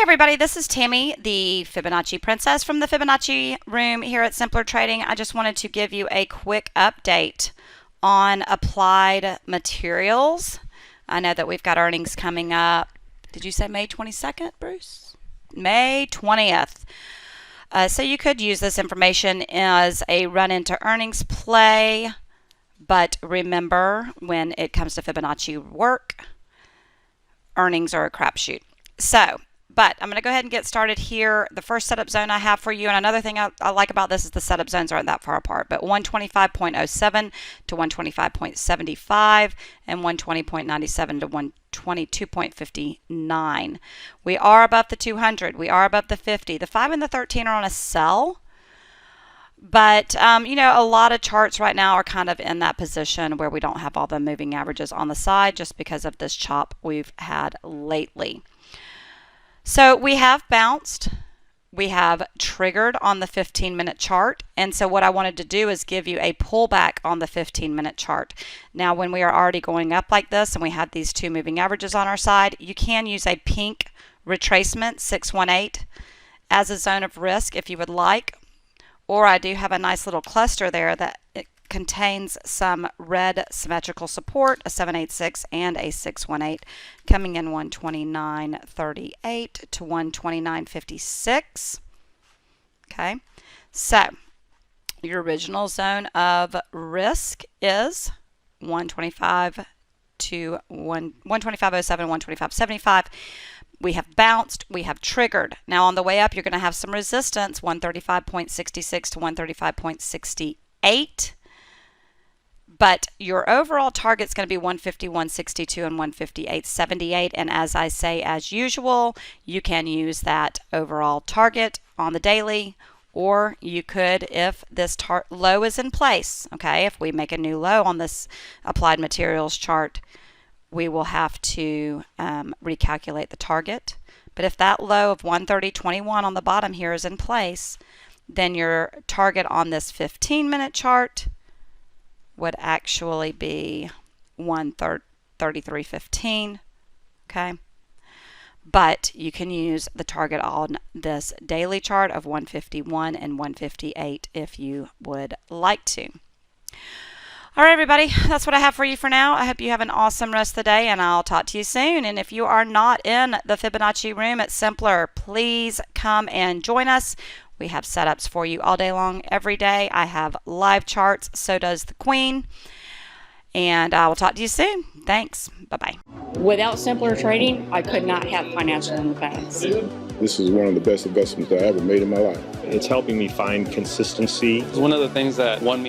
Everybody, this is Tammy, the Fibonacci Princess from the Fibonacci room here at Simpler Trading. I just wanted to give you a quick update on applied materials. I know that we've got earnings coming up. Did you say May 22nd, Bruce? May 20th. So you could use this information as a run into earnings play, but remember, when it comes to Fibonacci work, earnings are a crapshoot. But I'm going to go ahead and get started here. The first setup zone I have for you, and another thing I like about this is the setup zones aren't that far apart, but 125.07 to 125.75 and 120.97 to 122.59. We are above the 200. We are above the 50. The 5 and the 13 are on a sell. But, you know, a lot of charts right now are kind of in that position where we don't have all the moving averages on the side just because of this chop we've had lately. So we have bounced, we have triggered on the 15-minute chart, and so what I wanted to do is give you a pullback on the 15-minute chart. Now when we are already going up like this and we have these two moving averages on our side, you can use a pink retracement 618 as a zone of risk if you would like, or I do have a nice little cluster there that it contains some red symmetrical support, a 786 and a 618, coming in 129.38 to 129.56. Okay, so your original zone of risk is 125 to 125.07, 125.75. We have bounced, we have triggered. Now on the way up, you're going to have some resistance, 135.66 to 135.68. But your overall target is going to be 151.62 and 158.78. And as I say, as usual, you can use that overall target on the daily, or you could, if this low is in place, okay, if we make a new low on this applied materials chart, we will have to recalculate the target. But if that low of 130.21 on the bottom here is in place, then your target on this 15-minute chart would actually be 133.15, okay? But you can use the target on this daily chart of 151 and 158 if you would like to. All right, everybody, that's what I have for you for now. I hope you have an awesome rest of the day, and I'll talk to you soon. And if you are not in the Fibonacci room at Simpler, please come and join us. We have setups for you all day long, every day. I have live charts, so does the Queen. And I will talk to you soon. Thanks. Bye-bye. Without Simpler Trading, I could not have financial independence. This is one of the best investments I ever made in my life. It's helping me find consistency. It's one of the things that won me